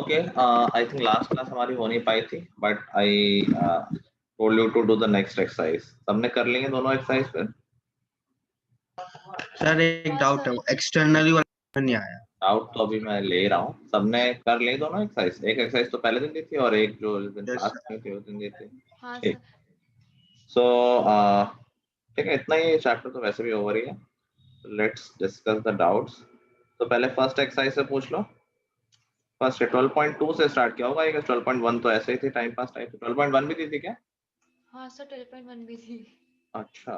Okay, I think last class हमारी हो नहीं पाई थी, but I told you to do the next exercise. सबने कर लेंगे दोनों एक्सरसाइज फिर? सर एक डाउट है, एक्सटर्नली वाला नहीं आया। डाउट तो अभी मैं ले रहा हूँ। सबने कर ली दोनों एक्सरसाइज? एक एक्सरसाइज तो पहले दिन दी थी और एक जो जिस दिन Yes, क्लास sir. में थी उस दिन दी थी। हाँ ठीक, सर। सो ठीक है, इतना ही चैप्टर तो वैसे भी ओवर ही है। Let's discuss the doubts. तो पहले फर्स्ट एक्सरसाइज से पूछ लो। फर्स्ट 12.2 से स्टार्ट किया होगा, 12.1 तो ऐसे ही थी, टाइम पास टाइप। 12.1 भी दी थी क्या? हाँ सर 12.1 भी थी। अच्छा,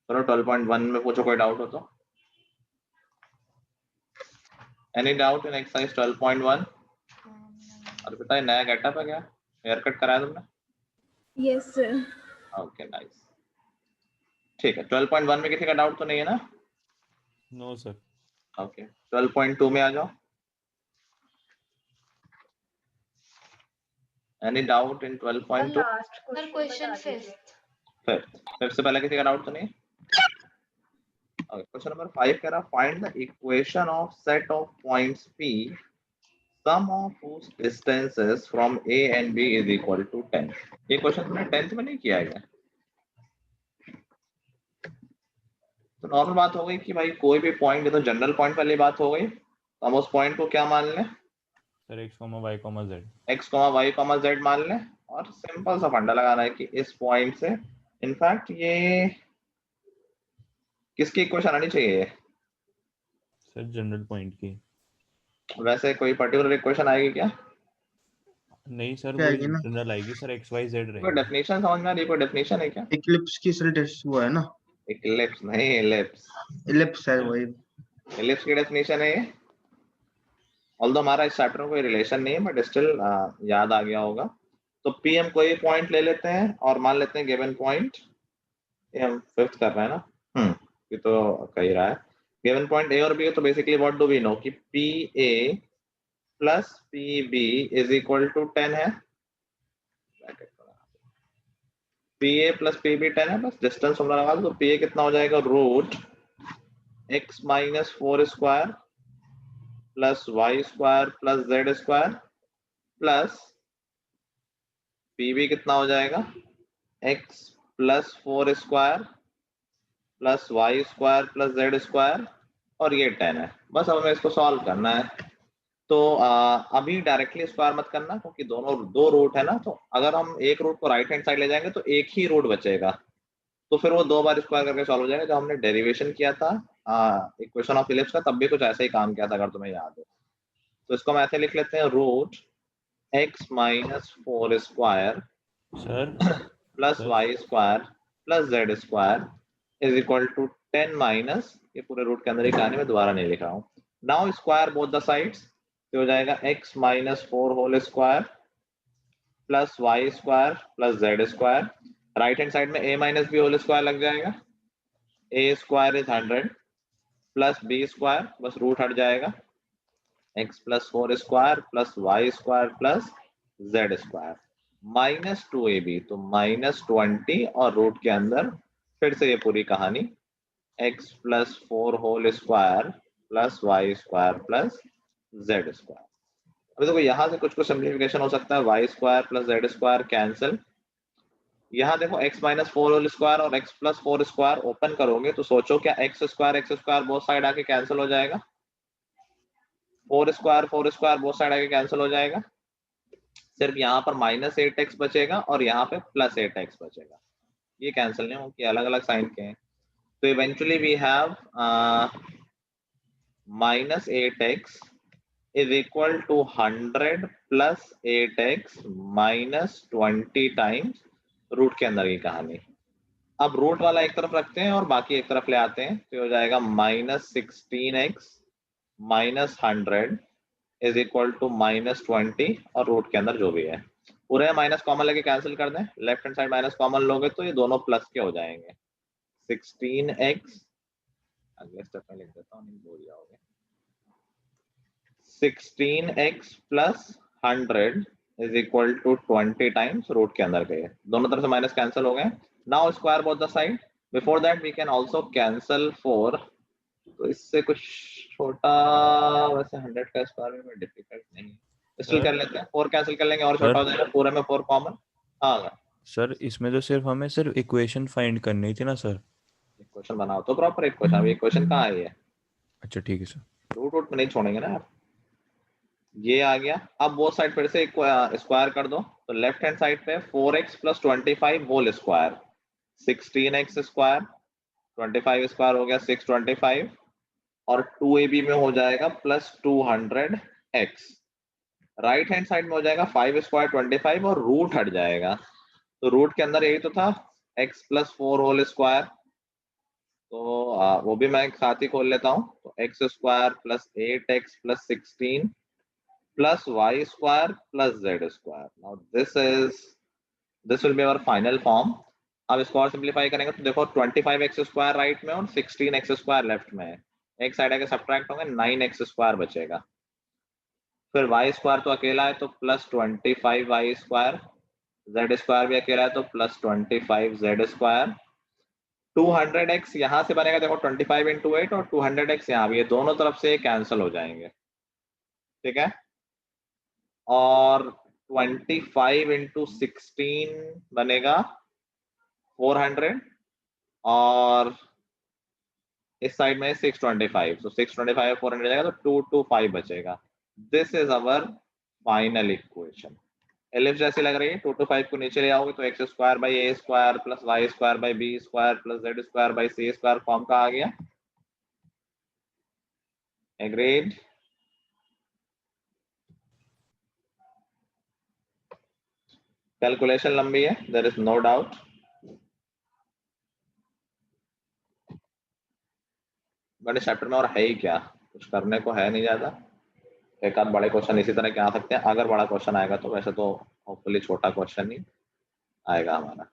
चलो 12.1 में पूछो, कोई डाउट हो तो। Any doubt in exercise 12.1? और बताइए, नया गेटअप है क्या? हेयर कट कराया तुमने? Yes sir. ओके नाइस, ठीक है। 12.1 में किसी का डाउट तो नहीं है ना? No sir. ओके, 12.2 में आ जाओ। Any doubt in 12.2? Sir question fifth से पहले किसी का डाउट तो नहीं? ओके, क्वेश्चन नंबर 5 कह रहा, find the equation of set of points P, sum of whose distances from A and B is equal to 10। ये क्वेश्चन तुमने 10th में नहीं किया है क्या? तो नॉर्मल बात हो गई कि भाई कोई भी पॉइंट, ये तो जनरल पॉइंट वाली बात हो गई, तो हम उस पॉइंट को क्या मान लें? Sir x, y, z। x, y, z मान लें, और सिंपल सा फंडा लगाना है कि इस पॉइंट से, इनफैक्ट ये किसकी इक्वेशन आनी चाहिए? सर जनरल पॉइंट की। वैसे कोई पर्टिकुलर इक्वेशन आएगी क्या? नहीं सर, क्या वही आएगी ना? जनरल आएगी सर, x, y, z कोई रहेगी। डेफिनेशन समझ में आ रही है? कोई डेफिनेशन है क्या? इक्लिप्स की वो है ना, इक्लिप्स नहीं, इलिप्स। इलिप्स है वही। इलिप्स की डेफिनेशन है ये। ऑल्दो हमारा इस चैप्टर में कोई रिलेशन नहीं है, बट स्टिल याद आ गया होगा। तो पी हम कोई पॉइंट ले लेते हैं और मान लेते हैं गिवन पॉइंट, ये हम फिफ्थ कर रहे हैं ना, ये तो कह रहा है गिवन पॉइंट ए और बी है। तो basically what do we know कि P A plus P B is equal to 10 है। P A plus P B 10 है, बस डिस्टेंस हम लगा दो। तो पी ए कितना हो जाएगा? Root x minus 4 square plus y square plus z square, plus P B कितना हो जाएगा? x plus 4 square plus y square plus z square, और ये 10 है। बस अब हमें इसको सॉल्व करना है। तो अभी डायरेक्टली स्क्वायर मत करना, क्योंकि दोनों दो रूट है ना, तो अगर हम एक रूट को राइट हैंड साइड ले जाएंगे तो एक ही रूट बचेगा, तो फिर वो दो बार स्क्वायर करके सॉल्व हो जाएगा। जब हमने डेरिवेशन किया था इक्वेशन ऑफ इलिप्स का, तब भी कुछ ऐसा ही काम किया था, अगर तुम्हें याद हो। तो इसको हम ऐसे लिख लेते हैं, root x minus 4 square sir plus y square plus z square is equal to 10 minus, ये पूरे रूट के अंदर ही कहानी में दोबारा नहीं लिख रहा हूँ। Now square both the sides, तो हो जाएगा x minus 4 whole square plus y square plus z square. Right hand side में a minus B whole square लग जाएगा, a square is 100 plus b square, बस रूट हट जाएगा, x plus 4 square plus y square plus z square minus 2ab, तो minus 20, और root के अंदर फिर से ये पूरी कहानी x plus 4 whole square plus y square plus z square. अभी देखो यहाँ से कुछ सिंप्लीफिकेशन हो सकता है, y square plus z square cancel. यहाँ देखो x माइनस 4 होल स्क्वायर और x प्लस 4 स्क्वायर ओपन करोगे तो सोचो क्या x स्क्वायर बोथ साइड आके कैंसिल हो जाएगा, 4 स्क्वायर बोथ साइड आके कैंसिल हो जाएगा, सिर्फ यहाँ पर माइनस 8x बचेगा और यहाँ पे प्लस 8x बचेगा। ये कैंसिल नहीं होंगे, अलग अलग साइन के हैं। तो eventually we have minus 8x is equal to 100 plus 8x minus 20 times root के अंदर की कहानी। अब रूट वाला एक तरफ रखते हैं और बाकी एक तरफ ले आते हैं, तो हो जाएगा minus 16x minus 100 is equal to minus 20, और रूट के अंदर जो भी है पूरे माइनस कॉमन लेके कैंसिल कर दें। Left hand side minus common लोगे तो ये दोनों प्लस के हो जाएंगे। 16x, अगले स्टेप में लिख देता हूँ, नहीं भूल जाओगे, 16x plus 100 is equal to 20 times root के अंदर गए, दोनों तरफ से माइनस कैंसिल हो गए। Now square both the side, before that we can also cancel 4, तो इससे कुछ छोटा, वैसे 100 का स्क्वायर में डिफिकल्ट नहीं, इसलिए सर कर लेते हैं, 4 कैंसिल कर लेंगे और सर छोटा हो जाएगा, पूरे में 4 कॉमन। हाँ सर इसमें तो सिर्फ हमें सिर्फ इक्वेशन फाइंड करनी थी ना सर। इक्वेशन बनाओ तो प्रॉपर इक्वेशन, अभी इक्वेशन कहाँ आई है, अच्छा ठीक है सर। रूट रूट में नहीं छोड़ेंगे ना यार। ये आ गया, अब वो साइड फिर से स्क्वायर कर दो, तो लेफ्ट हैंड साइड पे 4x plus 25 whole square, 16x square, 25 square हो गया 625, और 2ab में हो जाएगा plus 200x। Right hand side में हो जाएगा 5 स्क्वायर 25 और रूट हट जाएगा, तो रूट के अंदर यही तो था x प्लस 4 होल स्क्वायर, तो वो भी मैं एक साथ ही खोल लेता हूँ, तो x square plus 8x plus 16 plus y square plus z square. Now this will be our final form. अब इसको और सिंप्लीफाई करेंगे तो देखो 25x स्क्वायर राइट में और 16x स्क्वायर लेफ्ट में है, एक साइड आके सब्ट्रैक्ट होंगे, 9x स्क्वायर बचेगा। फिर वाई स्क्वायर तो अकेला है तो plus 25 y square, z square भी अकेला है तो प्लस 25 जेड स्क्वायर। 200x यहाँ से बनेगा देखो 25 इंटू 8 और 200x यहाँ भी, ये दोनों तरफ से कैंसिल हो जाएंगे, ठीक है। और 25 इंटू 16 बनेगा 400, और इस साइड में 625, तो 625 400 जाएगा तो 225 बचेगा। This is our final equation. Ellipse जैसी लग रही है, 225 को नीचे ले आओगे तो x square by A square plus y square by B square plus z square by C square form का आ गया। एग्रीड? कैलकुलेशन लंबी है, there is no doubt. But इस चैप्टर में और है ही क्या, कुछ करने को है नहीं ज्यादा। एक आध बड़े क्वेश्चन इसी तरह के आ सकते हैं, अगर बड़ा क्वेश्चन आएगा तो, वैसे तो होपफुली छोटा क्वेश्चन ही आएगा हमारा।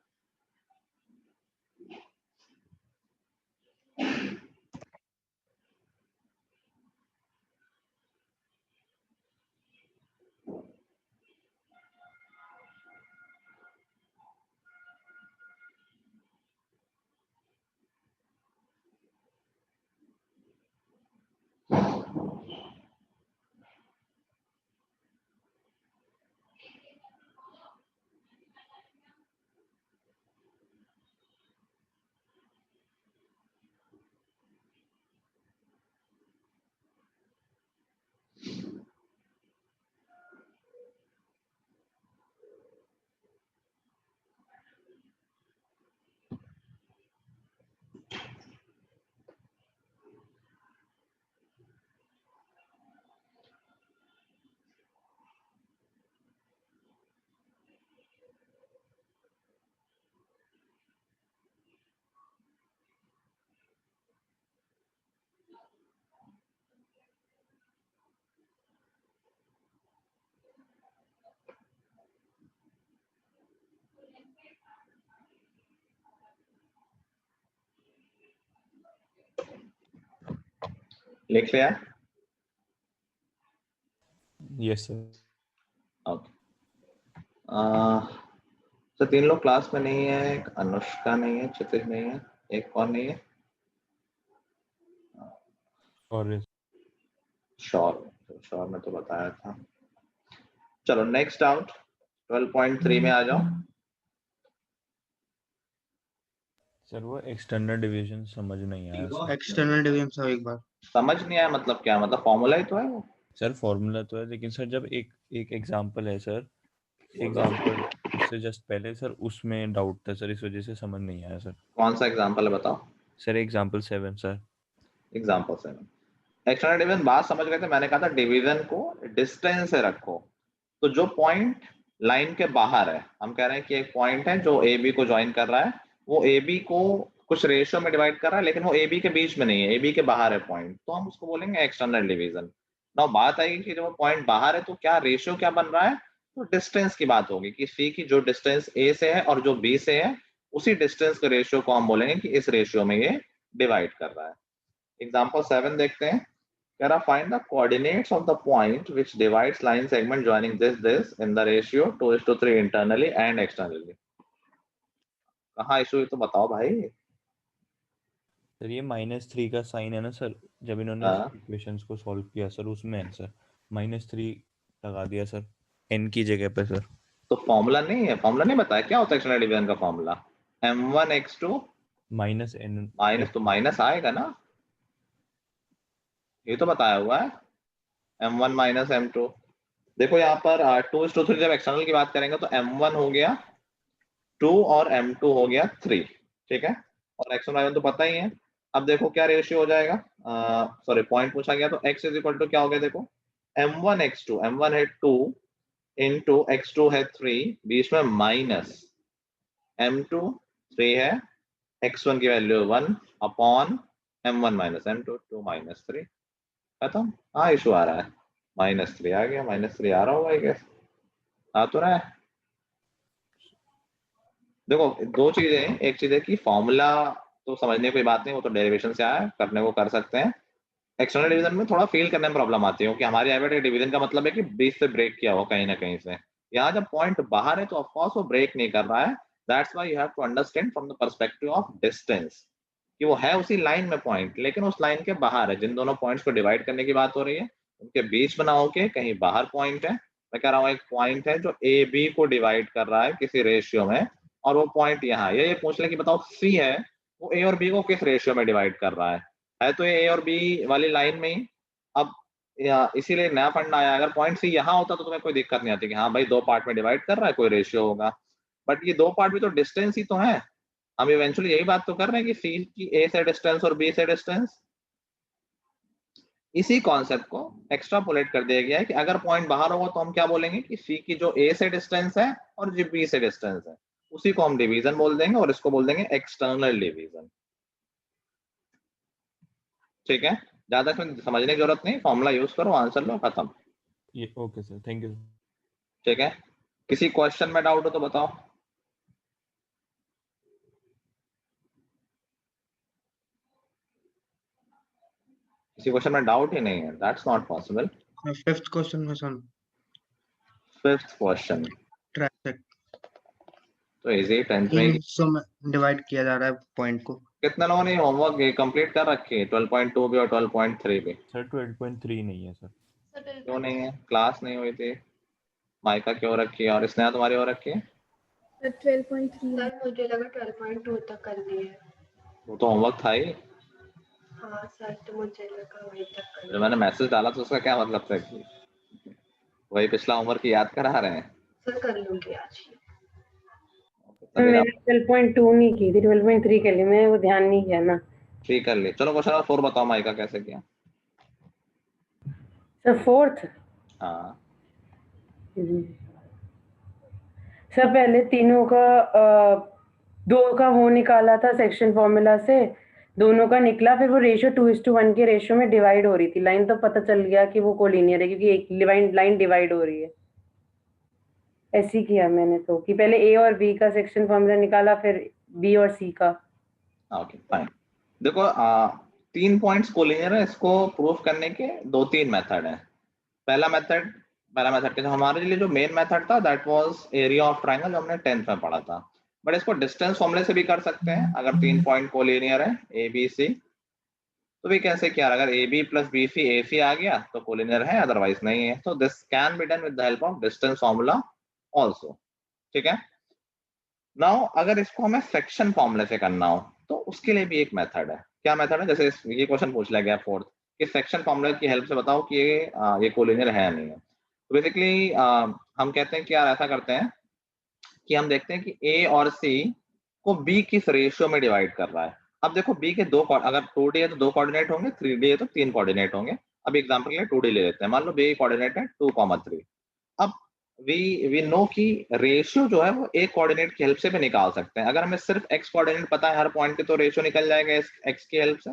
लिख लिया? Yes sir. ओके। तो 3 लोग क्लास में नहीं है, एक अनुष्का नहीं है, क्षितिज नहीं है, एक कौन नहीं है? और श्योर में तो बताया था। चलो नेक्स्ट आउट 12.3 में आ जाओ। सर वो एक्सटर्नल डिवीजन समझ नहीं आया सर। एक्सटर्नल डिवीजन सब एक बार। समझ नहीं आया मतलब क्या, मतलब फॉर्मूला ही तो है वो। सर फॉर्मूला तो है, लेकिन सर जब एक एक एग्जांपल है सर, एग्जांपल उससे जस्ट पहले सर उसमें डाउट था सर, इस वजह से समझ नहीं आया सर। कौन सा एग्जांपल है बताओ? Sir example 7 sir. Example 7। External division बात समझ गए थे, मैंने कहा था डिवीजन को डिस्टेंस से रखो, तो जो पॉइंट लाइन के बाहर है, हम कह रहे हैं कि एक पॉइंट है जो ए बी को ज्वाइन कर रहा है, वो ए बी को कुछ रेशियो में डिवाइड कर रहा है, लेकिन वो ए बी के बीच में नहीं है, ए बी के बाहर है पॉइंट, तो हम उसको बोलेंगे एक्सटर्नल डिवीजन। नाउ बात आएगी कि जब वो पॉइंट बाहर है तो क्या रेशियो क्या बन रहा है, तो डिस्टेंस की बात होगी कि सी की जो डिस्टेंस ए से है और जो बी से है, उसी डिस्टेंस के रेशियो को हम बोलेंगे कि इस रेशियो में ये डिवाइड कर रहा है। एग्जाम्पल 7 देखते हैं। कह रहा find the coordinates of the point which divides line segment joining this in the ratio 2:3 internally and externally। कहाँ इशू है तो बताओ भाई। सर ये -3 का साइन है ना सर, जब इन्होंने हाँ इक्वेशंस को सॉल्व किया सर उसमें है सर -3 लगा दिया सर n की जगह पे सर। तो फॉर्मूला नहीं है, फॉर्मूला नहीं बताया क्या होता है एक्सटर्नल डिवीजन का formula? m1 x2 minus n minus, तो माइनस आएगा ना, ये तो बताया हुआ है m1 माइनस m2। देखो यहाँ पर 2:3 जब एक्सटर्नल की बात करेंगे तो m1 हो गया 2 और m2 हो गया 3, ठीक है, और x1 y1 तो पता ही है। अब देखो क्या रेशियो हो जाएगा, सॉरी पॉइंट पूछा गया तो x इज इक्वल टू क्या हो गया, देखो m1 x2, m1 है 2 इंटू x2 है 3, बीच में माइनस m2 3 है, x1 की value 1 upon m1 minus m2 2 minus 3, खत्म। हाँ इशू आ रहा है, -3 आ गया, -3 आ रहा होगा आई गेस, आ तो रहा है। देखो दो चीजें हैं, एक चीज है कि फॉर्मूला तो समझने की कोई बात नहीं, वो तो डेरिवेशन से आया, करने को कर सकते हैं। एक्सटर्नल डिवीजन में थोड़ा फील करने में प्रॉब्लम आती है, क्योंकि हमारे एवरेज डिवीजन का मतलब है कि बीच से ब्रेक किया हो कहीं ना कहीं से। यहाँ जब पॉइंट बाहर है तो ऑफकोर्स वो ब्रेक नहीं कर रहा है, that's why you have to understand from the perspective of distance कि वो है उसी लाइन में पॉइंट, लेकिन उस लाइन के बाहर है। जिन दोनों पॉइंट्स को डिवाइड करने की बात हो रही है उनके बीच बना होके कहीं बाहर पॉइंट है। मैं कह रहा हूँ एक पॉइंट है जो ए बी को डिवाइड कर रहा है किसी रेशियो में, और वो पॉइंट यहाँ है। ये पूछ ले कि बताओ सी है, वो ए और बी को किस रेशियो में डिवाइड कर रहा है तो ये ए और बी वाली लाइन में ही। अब इसीलिए नया फंडा आया, अगर पॉइंट सी यहाँ होता तो तुम्हें कोई दिक्कत नहीं आती कि हाँ भाई दो पार्ट में डिवाइड कर रहा है, कोई रेशियो होगा, बट ये दो पार्ट भी तो डिस्टेंस ही तो है। हम इवेंचुअली यही बात तो कर रहे हैं कि सी की ए से डिस्टेंस और बी से डिस्टेंस। इसी कॉन्सेप्ट को एक्स्ट्रापोलेट कर दिया गया है कि अगर पॉइंट बाहर होगा तो हम क्या बोलेंगे कि सी की जो ए से डिस्टेंस है और जो बी से डिस्टेंस है उसी को हम डिवीजन बोल देंगे, और इसको बोल देंगे एक्सटर्नल डिवीजन, ठीक है। ज्यादा समझने की जरूरत नहीं, फॉर्मूला यूज करो, आंसर लो, खत्म। ये ओके सर, थैंक यू। ठीक है, किसी क्वेश्चन में डाउट हो तो बताओ। किसी क्वेश्चन में डाउट ही नहीं है, that's not possible. Fifth question में सन फिफ्थ क्वेश्चन ट्राइसेक्ट तो इजी, 10th में तीन हिस्सों में डिवाइड किया जा रहा है पॉइंट को। कितने लोगों ने होमवर्क कंप्लीट कर रखी है 12.2 भी और 12.3 भी? सर 12.3 नहीं है सर। सर क्यों नहीं है, क्लास नहीं हुई थी? माइका क्यों रखी है और स्नेहा तुम्हारी हो रखी है? सर 12.3 सर मुझे लगा 12.2 तक करनी है। वो तो होमवर्क था ही, हाँ सर, तो मुझे लगा वहीं तक करनी जो मैंने मैसेज डाला तो उसका क्या मतलब था कि वही पिछला होमवर्क याद करा रहे हैं? सर कर लूंगी आज ही। तभी मैंने 12.2 नहीं की थी, 12.3 के लिए मैंने वो ध्यान नहीं किया ना। ठीक कर ली। चलो क्वेश्चन नंबर 4 बताओ माइका कैसे किया? सर फोर्थ, हाँ सर पहले तीनों का दो का वो निकाला था सेक्शन फॉर्मूला से, दोनों का निकला, फिर वो रेशियो 2:1 के रेशियो में डिवाइड हो रही थी लाइन, तो पता चल गया कि वो कोलिनियर है क्योंकि एक लाइन डिवाइड हो रही है। ऐसे ही किया मैंने तो कि पहले ए और बी का सेक्शन फॉर्मूला निकाला, फिर बी और सी का। Okay fine. देखो 3 पॉइंट्स कोलिनियर है, इसको प्रूफ करने के 2-3 मेथड है। पहला मेथड के जो हमारे लिए जो मेन मेथड था that was area of triangle, जो हमने 10th में पढ़ा था, बट इसको डिस्टेंस फॉर्मूले से भी कर सकते हैं। अगर 3 पॉइंट कोलिनियर है ए बी सी तो भी कैसे किया, अगर A B plus B C A C आ गया तो कोलिनियर है, अदरवाइज नहीं है। तो this can be done with the help of distance formula also, ठीक है। नाउ अगर इसको हमें सेक्शन फॉर्मूले से करना हो तो उसके लिए भी एक मेथड है। क्या मेथड है? जैसे ये क्वेश्चन पूछ लिया गया फोर्थ कि सेक्शन फॉर्मूले की हेल्प से बताओ कि ये कोलिनियर है या नहीं है। तो बेसिकली हम कहते हैं कि यार ऐसा करते हैं कि हम देखते हैं कि ए और सी को बी किस रेशियो में डिवाइड कर रहा है। अब देखो बी के दो, अगर 2D है तो 2 कोऑर्डिनेट होंगे, 3D है तो 3 कोऑर्डिनेट होंगे। अब एग्जांपल के लिए 2D ले लेते हैं, मान लो बी कोऑर्डिनेट है 2,3। अब वी नो कि रेशियो जो है वो एक कोऑर्डिनेट की हेल्प से भी निकाल सकते हैं। अगर हमें सिर्फ एक्स कोऑर्डिनेट पता है हर पॉइंट के तो रेशियो निकल जाएगा एक्स की हेल्प से,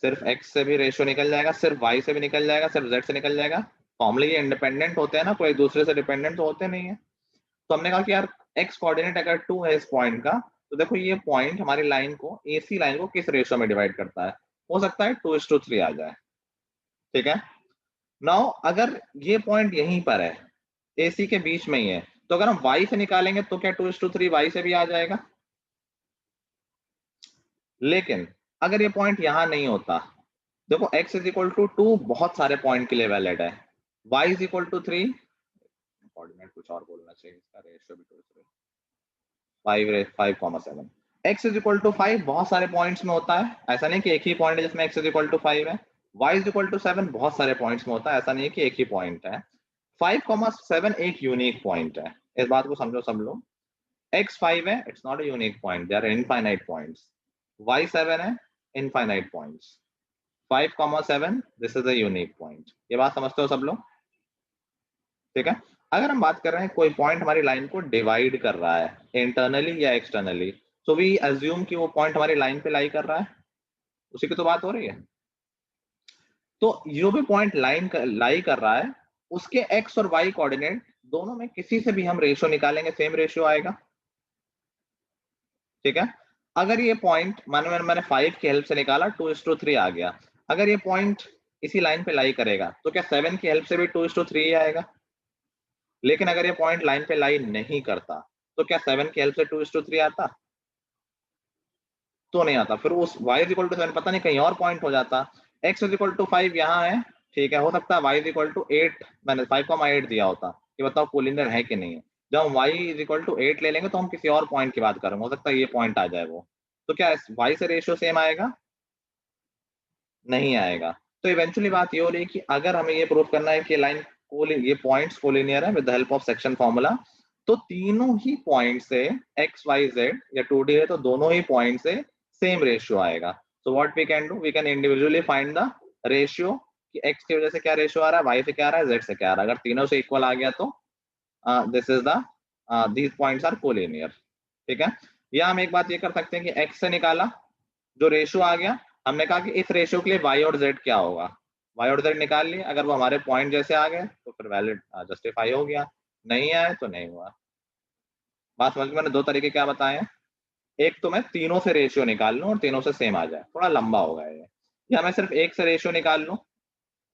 सिर्फ एक्स से भी रेशियो निकल जाएगा, सिर्फ वाई से भी निकल जाएगा, सिर्फ जेड से निकल जाएगा। फॉर्मूले ये इंडिपेंडेंट होते हैं ना, कोई एक दूसरे से डिपेंडेंट तो होते नहीं है। तो हमने कहा कि यार एक्स कोऑर्डिनेट अगर 2 है इस पॉइंट का, तो देखो ये पॉइंट हमारी लाइन को, एसी लाइन को किस रेशियो में डिवाइड करता है। हो सकता है 2:3 आ जाए, ठीक है। नाउ अगर ये पॉइंट यहीं पर है, एसी के बीच में ही है, तो अगर हम y से निकालेंगे तो क्या 2:3 y से भी आ जाएगा। लेकिन अगर ये पॉइंट यहां नहीं होता, देखो x इज इक्वल टू 2 बहुत सारे पॉइंट के लिए वैलिड है, y is equal to 3, coordinate कुछ और बोलना चाहिए, इसका रेशियो भी 5,7, x इज इक्वल टू 5 बहुत सारे पॉइंट्स में होता है, ऐसा नहीं कि एक ही पॉइंट है जिसमें x इज इक्वल टू 5 है, y इज इक्वल टू 7 बहुत सारे पॉइंट्स में होता है, ऐसा नहीं है कि एक ही पॉइंट है, 5,7 एक यूनिक पॉइंट है, इस बात को समझो सब लोग। x 5 है, it's not a unique point, they are infinite points, y 7 है, infinite points, 5,7 this is a unique point, ये बात समझते हो सब लोग, ठीक है। अगर हम बात कर रहे हैं कोई पॉइंट हमारी लाइन को डिवाइड कर रहा है इंटरनली या एक्सटर्नली, सो वी अज्यूम कि वो पॉइंट हमारी लाइन पे लाई कर रहा है, उसी की तो बात हो रही है। तो जो भी पॉइंट लाइन लाई कर रहा है उसके एक्स और वाई कोऑर्डिनेट दोनों में किसी से भी हम रेशियो निकालेंगे, सेम रेशियो आएगा, ठीक है। अगर ये पॉइंट मैंने 5 की हेल्प से निकाला 2:3 आ गया, अगर ये पॉइंट इसी लाइन पे लाई करेगा तो क्या 7 की हेल्प से भी 2:3 आएगा, लेकिन अगर ये पॉइंट लाइन पे लाई नहीं करता तो क्या 7 की हेल्प से 2:3 आता, तो नहीं आता, फिर उस y इज इक्वल टू 7 पता नहीं कहीं और पॉइंट हो जाता, x इज इक्वल टू 5 यहाँ है, ठीक है, हो सकता है y इज इक्वल टू 8 मैंने 5,8 दिया होता, ये बताओ कोलिनियर है कि नहीं है। जब हम y इज इक्वल टू 8 ले लेंगे तो हम किसी और पॉइंट की बात करेंगे, हो सकता है ये पॉइंट आ जाए वो, तो क्या y से रेशियो सेम आएगा, नहीं आएगा। तो इवेंचुअली बात ये हो रही है कि अगर हमें ये प्रूव करना है कि लाइन ये पॉइंट्स कोलिनियर है with the help of section formula, तो तीनों ही पॉइंट से x y z या 2D है तो दोनों ही पॉइंट से सेम रेशियो आएगा। So what we can do, we can individually find the ratio कि x की वजह से क्या रेशियो आ रहा है, y से क्या आ रहा है, z से क्या आ रहा है, अगर तीनों से इक्वल आ गया तो this is the these points are collinear, ठीक है। या हम एक बात ये कर सकते हैं कि x से निकाला जो रेशियो आ गया, हमने कहा कि इस रेशियो के लिए y और z क्या होगा, y और z निकाल लिए, अगर वो हमारे पॉइंट जैसे आ गए तो फिर वैलिड जस्टिफाई हो गया, नहीं आए तो नहीं हुआ। बात समझ में, मैंने दो तरीके क्या बताए हैं, एक तो मैं तीनों से रेशियो निकाल लूं और तीनों से सेम आ जाए, थोड़ा लंबा होगा ये, या मैं सिर्फ एक से रेशियो निकाल लूं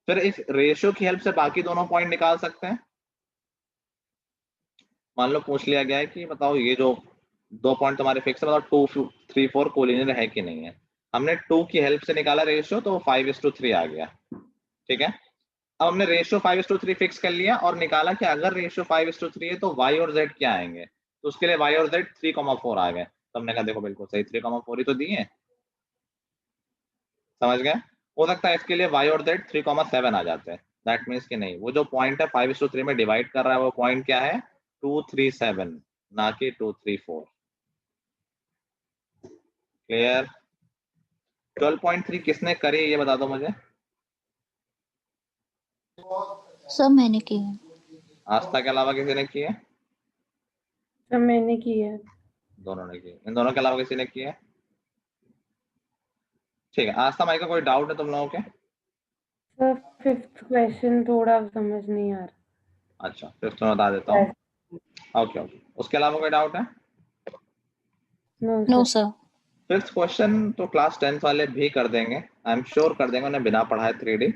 फिर इस रेशियो की हेल्प से बाकी दोनों पॉइंट निकाल सकते हैं। मान लो पूछ लिया गया है कि बताओ ये जो दो पॉइंट तुम्हारे फिक्स है, बताओ 2, 3, 4 कोलिनियर है कि नहीं है, हमने 2 की हेल्प से निकाला रेशियो तो 5:3 आ गया, ठीक है। अब हमने रेशियो 5:3 फिक्स कर लिया और निकाला कि अगर रेशियो 5:3 है तो y और z क्या आएंगे, तो उसके लिए y और z 3,4 आ गए, तो हमने कहा देखो बिल्कुल सही 3,4 ही तो दिए, समझ गए। हो सकता है इसके लिए y और z 3,7 आ जाते हैं, दैट मीन्स कि नहीं, वो जो पॉइंट है 5:3 में डिवाइड कर रहा है वो पॉइंट क्या है 237 ना कि 234, क्लियर। 12.3 किसने करी ये बता दो मुझे, सब मैंने की है। आस्था के अलावा किसी ने की है, सब मैंने की है। दोनों ने की, इन दोनों के अलावा किसी ने की है, ठीक है। आस्था माई का कोई डाउट है तुम लोगों के, सर 5th क्वेश्चन थोड़ा समझ नहीं आ रहा। अच्छा फिर तो बता देता हूँ, ओके ओके, उसके अलावा कोई डाउट है, नो सर। 5th क्वेश्चन तो क्लास 10th वाले भी कर देंगे, आई एम श्योर कर देंगे, उन्हें बिना पढ़ाए 3D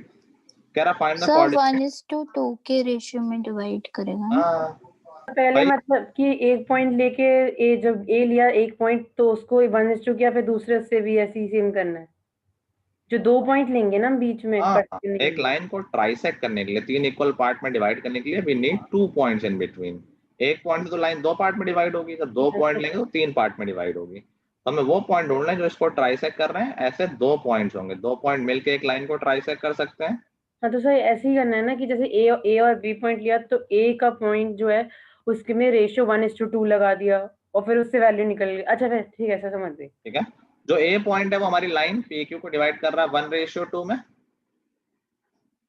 कह रहा फाइंड द सर कोऑर्डिनेट, 1:2 के रेशियो में डिवाइड करेगा ना। हाँ पहले भाई मतलब कि एक पॉइंट लेके ए जब ए लिया एक पॉइंट तो उसको 1:2 किया, फिर दूसरे से भी ऐसे ही सेम करना है, जो 2 पॉइंट लेंगे ना बीच में हाँ कट हाँ, करने के एक लिए। लाइन को ट्राइसेक्ट करने के लिए 3 इक्वल पार्ट में डिवाइड करने के लिए we need 2 points in between, एक पॉइंट से तो लाइन 2 पार्ट में डिवाइड होगी, जब 2 पॉइंट लेंगे तो 3 पार्ट में डिवाइड होगी, तो हमें वो पॉइंट ढूंढना है जो इसको ट्राइसेक्ट कर रहे हैं, ऐसे 2 पॉइंट्स होंगे, 2 पॉइंट मिलके एक लाइन को ट्राइसेक्ट कर सकते हैं। हाँ तो सर ऐसे ही करना है ना कि जैसे ए और बी पॉइंट लिया तो ए का पॉइंट जो है उसके में रेशियो 1:2 लगा दिया और फिर उससे वैल्यू निकल गई। अच्छा फिर ठीक है, ऐसा समझ गई। ठीक है, जो ए पॉइंट है वो हमारी लाइन PQ को डिवाइड कर रहा है 1:2 में,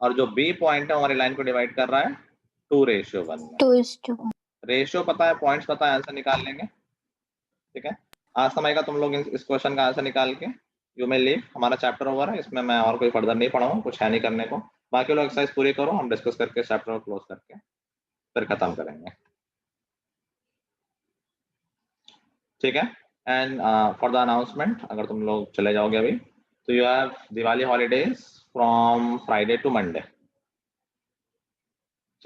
और जो बी पॉइंट है वो हमारी लाइन को डिवाइड कर रहा है 2:1 में। 2:1। रेशियो पता है, पॉइंट्स पता है, आंसर निकाल लेंगे, ठीक है। आज समय का तुम लोग इस क्वेश्चन का आंसर निकाल के यू मे लीव, हमारा चैप्टर ओवर है, इसमें मैं और कोई फर्दर नहीं पढ़ाऊंगा, कुछ है नहीं करने को, बाकी लोग एक्सरसाइज पूरी करो, हम डिस्कस करके चैप्टर को क्लोज करके फिर खत्म करेंगे, ठीक है। एंड फॉर द अनाउंसमेंट, अगर तुम लोग चले जाओगे अभी तो you have Diwali holidays from Friday to Monday,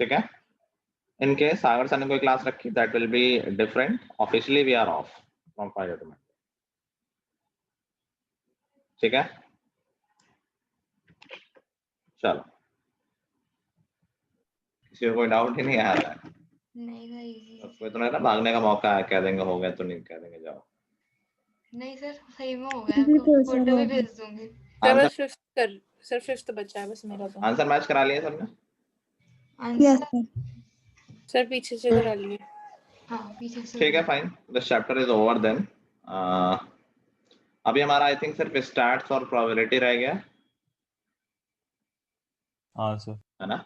ठीक है। इन केस सागर सर ने कोई क्लास रखी that will be different, officially we are off from Friday to Monday, ठीक है। चलो, किसी को कोई डाउट ही नहीं आ रहा है? नहीं भाई easy है। कोई तो नहीं ना भागने का मौका है, कह देंगे हो गया तो नहीं कह देंगे, जाओ। नहीं सर सही में हो गया, जी, आपको तो सर फोटो भी हो गया। भेज दूंगी। आंसर सर फिफ्थ बचा है बस मेरा तो। आंसर मैच करा लिए सबने? Yes answer sir. सर पीछे से करा लिए। हाँ पीछे से ठीक है, fine, this chapter is over then. अभी हमारा आई थिंक सिर्फ स्टैट्स और प्रोबेबिलिटी रह गया, हाँ सर। है ना?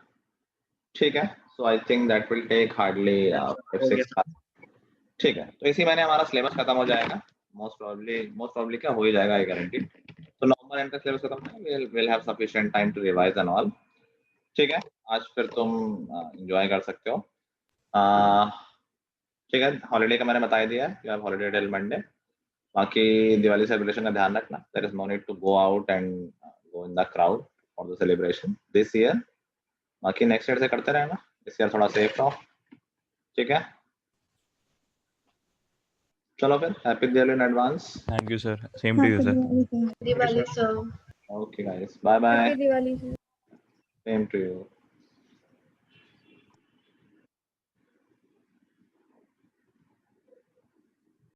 ठीक है, so I think that will take hardly 5-6 class. ठीक है, तो इसी महीने हमारा सिलेबस खत्म हो जाएगा, मोस्ट प्रोबेबली क्या हो ही जाएगा, आई गारंटी। तो नवंबर एंड तक सिलेबस खत्म है, will have sufficient time to revise and all. ठीक है, आज फिर तुम एंजॉय कर सकते हो। ठीक है, हॉलीडे का मैंने बता दिया है, you have holiday till Monday. बाकी दिवाली सेलिब्रेशन का ध्यान रखना, there is no need to go out and go in the crowd for the celebration this year. बाकी नेक्स्ट ईयर से करते रहना, इस ईयर थोड़ा सेफ रहो। ठीक है, चलो फिर, happy Diwali in advance. Thank you sir, same to you sir. Diwali sir. Okay guys, bye bye, happy Diwali sir. Same to you.